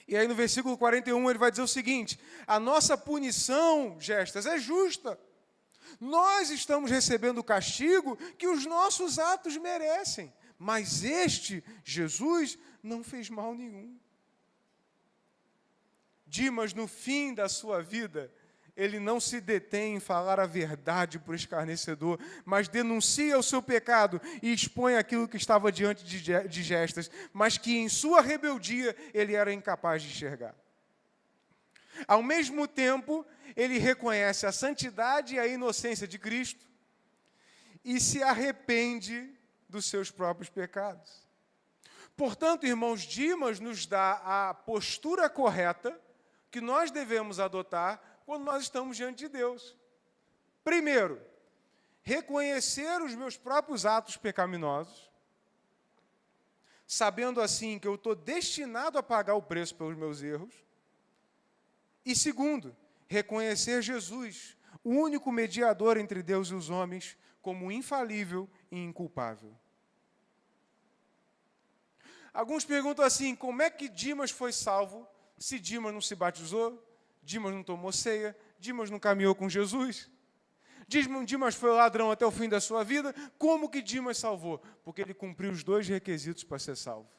E aí no versículo 41 ele vai dizer o seguinte: a nossa punição, Gestas, é justa. Nós estamos recebendo o castigo que os nossos atos merecem. Mas este, Jesus, não fez mal nenhum. Dimas, no fim da sua vida, ele não se detém em falar a verdade para o escarnecedor, mas denuncia o seu pecado e expõe aquilo que estava diante de Gestas, mas que em sua rebeldia ele era incapaz de enxergar. Ao mesmo tempo, ele reconhece a santidade e a inocência de Cristo e se arrepende dos seus próprios pecados. Portanto, irmãos, Dimas nos dá a postura correta que nós devemos adotar quando nós estamos diante de Deus. Primeiro, reconhecer os meus próprios atos pecaminosos, sabendo assim que eu estou destinado a pagar o preço pelos meus erros. E segundo, reconhecer Jesus, o único mediador entre Deus e os homens, como infalível e inculpável. Alguns perguntam assim: como é que Dimas foi salvo se Dimas não se batizou, Dimas não tomou ceia, Dimas não caminhou com Jesus? Dimas foi ladrão até o fim da sua vida. Como que Dimas salvou? Porque ele cumpriu os dois requisitos para ser salvo.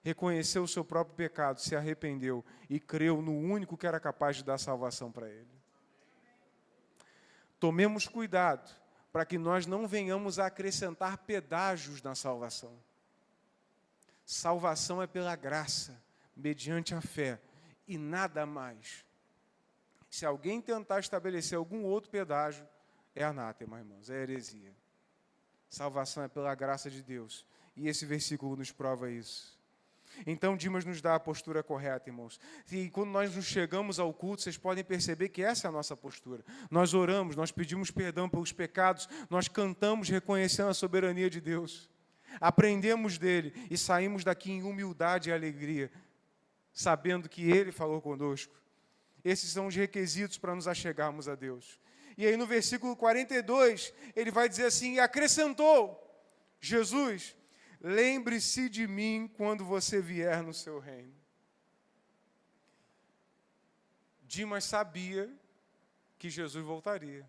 Reconheceu o seu próprio pecado, se arrependeu e creu no único que era capaz de dar salvação para ele. Tomemos cuidado para que nós não venhamos a acrescentar pedágios na salvação. Salvação é pela graça, mediante a fé, e nada mais. Se alguém tentar estabelecer algum outro pedágio, é anátema, irmãos, é heresia. Salvação é pela graça de Deus, e esse versículo nos prova isso. Então, Dimas nos dá a postura correta, irmãos. E quando nós nos chegamos ao culto, vocês podem perceber que essa é a nossa postura. Nós oramos, nós pedimos perdão pelos pecados, nós cantamos reconhecendo a soberania de Deus. Aprendemos dele e saímos daqui em humildade e alegria, sabendo que ele falou conosco. Esses são os requisitos para nos achegarmos a Deus. E aí no versículo 42, ele vai dizer assim: e acrescentou Jesus: lembre-se de mim quando você vier no seu reino. Dimas sabia que Jesus voltaria.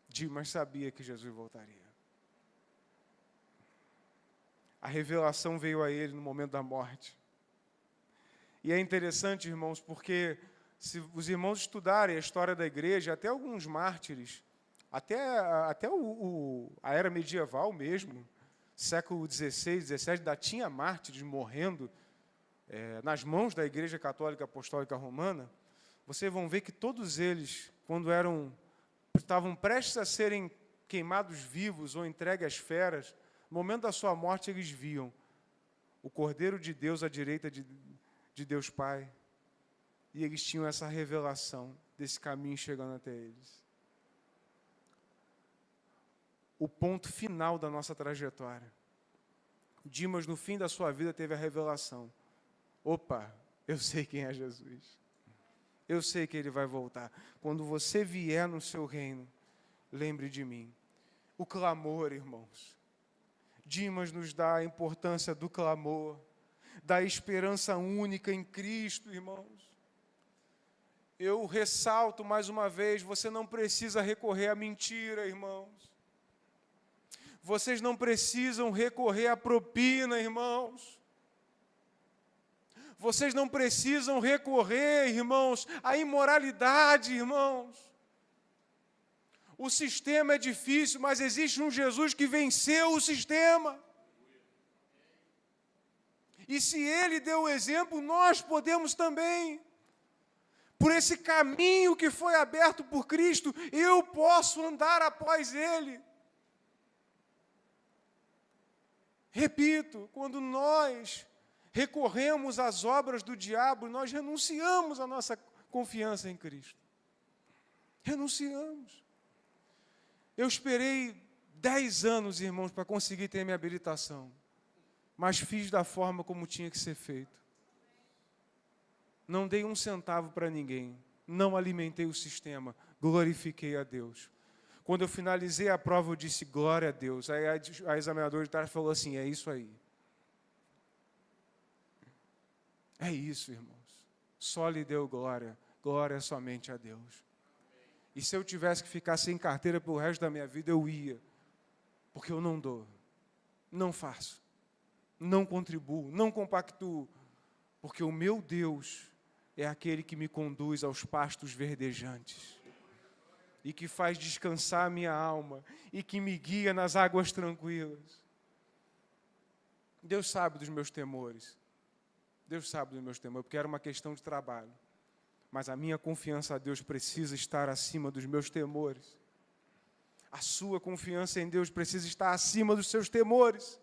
Dimas sabia que Jesus voltaria. A revelação veio a ele no momento da morte. E é interessante, irmãos, porque se os irmãos estudarem a história da igreja, até alguns mártires, até a era medieval mesmo, século XVI, XVII, ainda tinha mártires morrendo nas mãos da Igreja Católica Apostólica Romana. Vocês vão ver que todos eles, quando estavam prestes a serem queimados vivos ou entregues às feras, no momento da sua morte eles viam o Cordeiro de Deus à direita de Deus Pai, e eles tinham essa revelação desse caminho chegando até eles. O ponto final da nossa trajetória. Dimas, no fim da sua vida, teve a revelação: opa, eu sei quem é Jesus. Eu sei que ele vai voltar. Quando você vier no seu reino, lembre de mim. O clamor, irmãos. Dimas nos dá a importância do clamor, da esperança única em Cristo, irmãos. Eu ressalto mais uma vez: você não precisa recorrer à mentira, irmãos. Vocês não precisam recorrer à propina, irmãos. Vocês não precisam recorrer, irmãos, à imoralidade, irmãos. O sistema é difícil, mas existe um Jesus que venceu o sistema. E se Ele deu o exemplo, nós podemos também. Por esse caminho que foi aberto por Cristo, eu posso andar após Ele. Repito, quando nós recorremos às obras do diabo, nós renunciamos à nossa confiança em Cristo. Renunciamos. Eu esperei 10 anos, irmãos, para conseguir ter minha habilitação, mas fiz da forma como tinha que ser feito. Não dei um centavo para ninguém, não alimentei o sistema, glorifiquei a Deus. Quando eu finalizei a prova, eu disse, glória a Deus. Aí a examinadora de tarde falou assim, é isso aí. É isso, irmãos. Só lhe deu glória. Glória somente a Deus. E se eu tivesse que ficar sem carteira pelo resto da minha vida, eu ia. Porque eu não dou. Não faço. Não contribuo. Não compactuo. Porque o meu Deus é aquele que me conduz aos pastos verdejantes. E que faz descansar a minha alma. E que me guia nas águas tranquilas. Deus sabe dos meus temores. Deus sabe dos meus temores, porque era uma questão de trabalho. Mas a minha confiança a Deus precisa estar acima dos meus temores. A sua confiança em Deus precisa estar acima dos seus temores.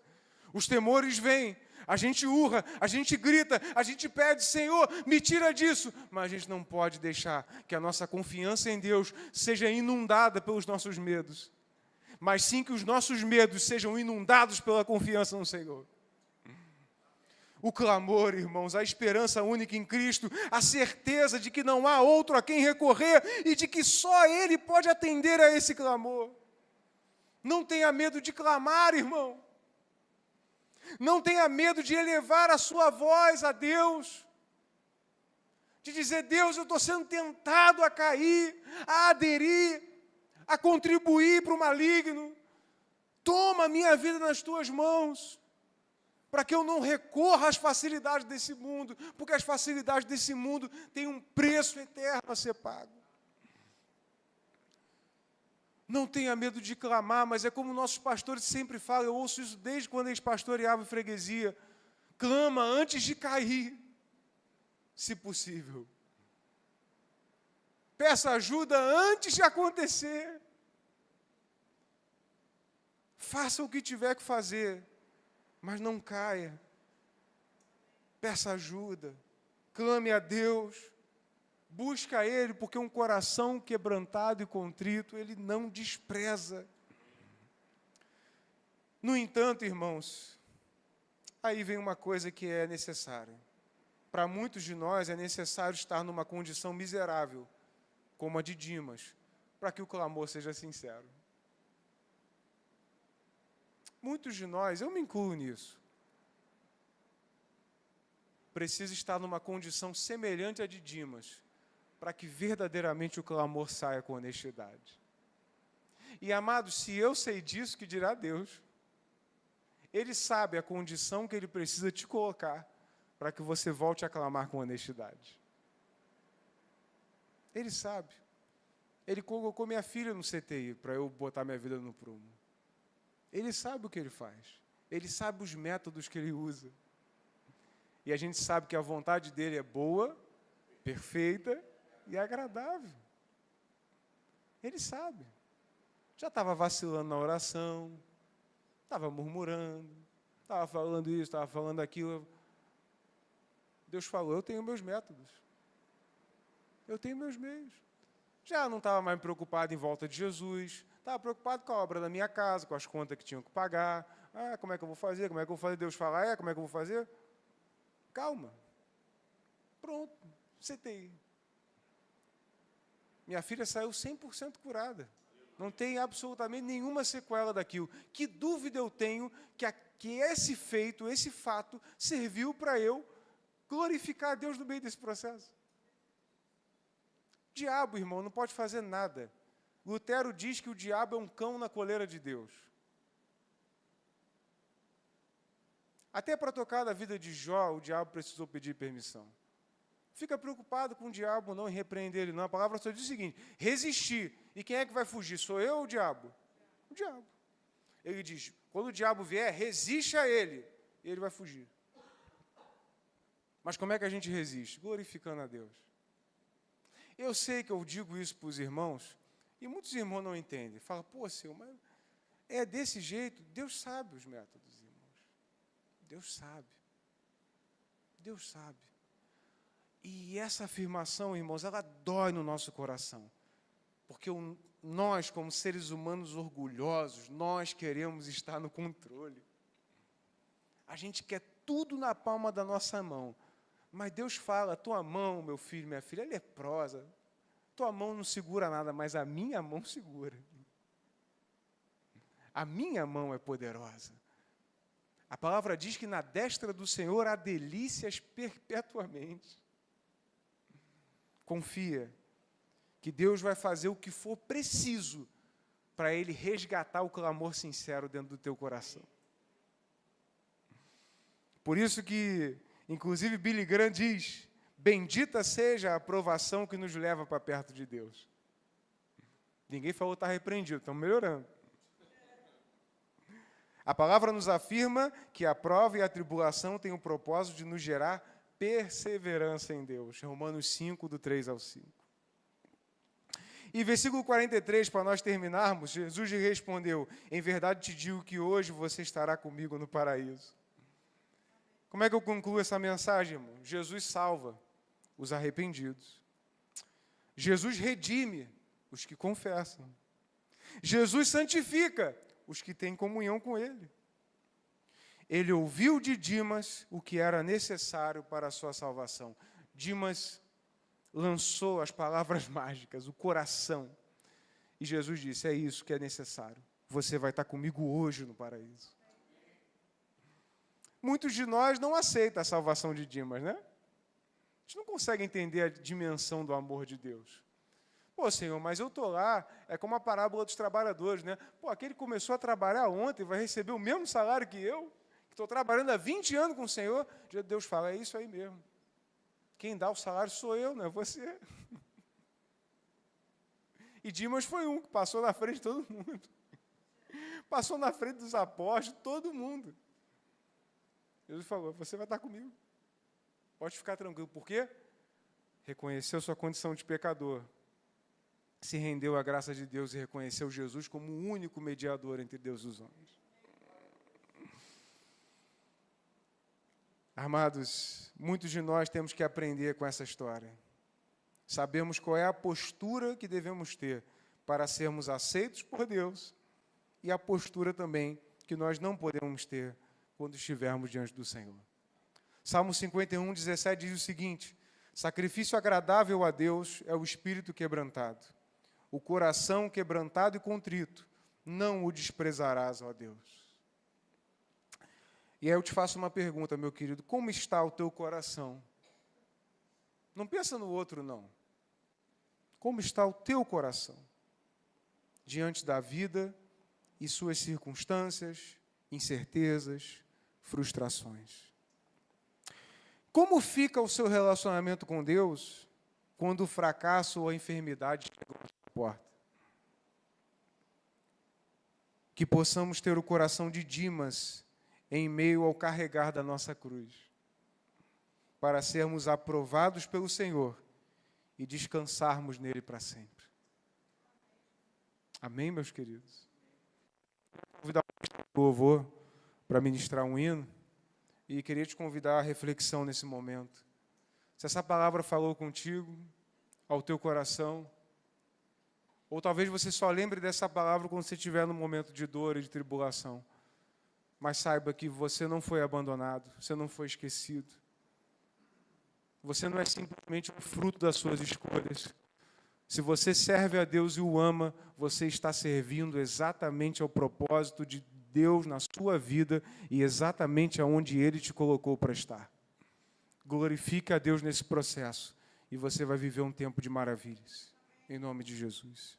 Os temores vêm, a gente urra, a gente grita, a gente pede, Senhor, me tira disso. Mas a gente não pode deixar que a nossa confiança em Deus seja inundada pelos nossos medos. Mas sim que os nossos medos sejam inundados pela confiança no Senhor. O clamor, irmãos, a esperança única em Cristo, a certeza de que não há outro a quem recorrer e de que só Ele pode atender a esse clamor. Não tenha medo de clamar, irmão. Não tenha medo de elevar a sua voz a Deus. De dizer, Deus, eu estou sendo tentado a cair, a aderir, a contribuir para o maligno. Toma a minha vida nas tuas mãos. Para que eu não recorra às facilidades desse mundo, porque as facilidades desse mundo têm um preço eterno a ser pago. Não tenha medo de clamar, mas é como nossos pastores sempre falam, eu ouço isso desde quando eles pastoreavam freguesia. Clama antes de cair, se possível. Peça ajuda antes de acontecer. Faça o que tiver que fazer. Mas não caia, peça ajuda, clame a Deus, busque a Ele, porque um coração quebrantado e contrito, Ele não despreza. No entanto, irmãos, aí vem uma coisa que é necessária. Para muitos de nós é necessário estar numa condição miserável, como a de Dimas, para que o clamor seja sincero. Muitos de nós, eu me incluo nisso, precisa estar numa condição semelhante à de Dimas, para que verdadeiramente o clamor saia com honestidade. E, amados, se eu sei disso, que dirá Deus? Ele sabe a condição que Ele precisa te colocar, para que você volte a clamar com honestidade. Ele sabe. Ele colocou minha filha no CTI, para eu botar minha vida no prumo. Ele sabe o que Ele faz. Ele sabe os métodos que Ele usa. E a gente sabe que a vontade dEle é boa, perfeita e agradável. Ele sabe. Já estava vacilando na oração, estava murmurando, estava falando isso, estava falando aquilo. Deus falou, eu tenho meus métodos. Eu tenho meus meios. Já não estava mais preocupado em volta de Jesus. Estava preocupado com a obra da minha casa, com as contas que tinham que pagar. Ah, como é que eu vou fazer? Como é que eu vou fazer? Deus fala, como é que eu vou fazer? Calma. Pronto, CTI. Minha filha saiu 100% curada. Não tem absolutamente nenhuma sequela daquilo. Que dúvida eu tenho que esse feito, esse fato, serviu para eu glorificar a Deus no meio desse processo? O diabo, irmão, não pode fazer nada. Lutero diz que o diabo é um cão na coleira de Deus. Até para tocar na vida de Jó, o diabo precisou pedir permissão. Fica preocupado com o diabo não e repreender ele não. A palavra só diz o seguinte: resistir. E quem é que vai fugir? Sou eu ou o diabo? O diabo. Ele diz, quando o diabo vier, resiste a ele. E ele vai fugir. Mas como é que a gente resiste? Glorificando a Deus. Eu sei que eu digo isso para os irmãos, e muitos irmãos não entendem. Falam, pô, Senhor, mas é desse jeito? Deus sabe os métodos, irmãos. Deus sabe. Deus sabe. E essa afirmação, irmãos, ela dói no nosso coração. Porque nós, como seres humanos orgulhosos, nós queremos estar no controle. A gente quer tudo na palma da nossa mão. Mas Deus fala, tua mão, meu filho, minha filha, é leprosa. Tua mão não segura nada, mas a minha mão segura. A minha mão é poderosa. A palavra diz que na destra do Senhor há delícias perpetuamente. Confia que Deus vai fazer o que for preciso para Ele resgatar o clamor sincero dentro do teu coração. Por isso que, inclusive, Billy Graham diz, bendita seja a aprovação que nos leva para perto de Deus. Ninguém falou está repreendido, estamos melhorando. A palavra nos afirma que a prova e a tribulação têm o propósito de nos gerar perseverança em Deus. Romanos 5, do 3 ao 5. E versículo 43, para nós terminarmos, Jesus lhe respondeu, em verdade te digo que hoje você estará comigo no paraíso. Como é que eu concluo essa mensagem, irmão? Jesus salva os arrependidos. Jesus redime os que confessam. Jesus santifica os que têm comunhão com Ele. Ele ouviu de Dimas o que era necessário para a sua salvação. Dimas lançou as palavras mágicas, o coração. E Jesus disse, é isso que é necessário. Você vai estar comigo hoje no paraíso. Muitos de nós não aceitam a salvação de Dimas, né? A gente não consegue entender a dimensão do amor de Deus. Pô, Senhor, mas eu estou lá, é como a parábola dos trabalhadores, né? Pô, aquele começou a trabalhar ontem, vai receber o mesmo salário que eu, que estou trabalhando há 20 anos com o Senhor. Deus fala, é isso aí mesmo. Quem dá o salário sou eu, não é você. E Dimas foi um que passou na frente de todo mundo. Passou na frente dos apóstolos, todo mundo. Jesus falou, você vai estar comigo. Pode ficar tranquilo. Por quê? Reconheceu sua condição de pecador. Se rendeu à graça de Deus e reconheceu Jesus como o único mediador entre Deus e os homens. Amados, muitos de nós temos que aprender com essa história. Sabemos qual é a postura que devemos ter para sermos aceitos por Deus e a postura também que nós não podemos ter quando estivermos diante do Senhor. Salmo 51, 17 diz o seguinte, sacrifício agradável a Deus é o espírito quebrantado. O coração quebrantado e contrito, não o desprezarás, ó Deus. E aí eu te faço uma pergunta, meu querido, como está o teu coração? Não pensa no outro, não. Como está o teu coração? Diante da vida e suas circunstâncias, incertezas, frustrações. Como fica o seu relacionamento com Deus quando o fracasso ou a enfermidade chegam à sua porta? Que possamos ter o coração de Dimas em meio ao carregar da nossa cruz, para sermos aprovados pelo Senhor e descansarmos nele para sempre. Amém, meus queridos? Vou convidar o louvor para ministrar um hino e queria te convidar à reflexão nesse momento. Se essa palavra falou contigo, ao teu coração, ou talvez você só lembre dessa palavra quando você estiver num momento de dor e de tribulação, mas saiba que você não foi abandonado, você não foi esquecido. Você não é simplesmente um fruto das suas escolhas. Se você serve a Deus e o ama, você está servindo exatamente ao propósito de Deus na sua vida e exatamente aonde Ele te colocou para estar. Glorifique a Deus nesse processo e você vai viver um tempo de maravilhas. Em nome de Jesus.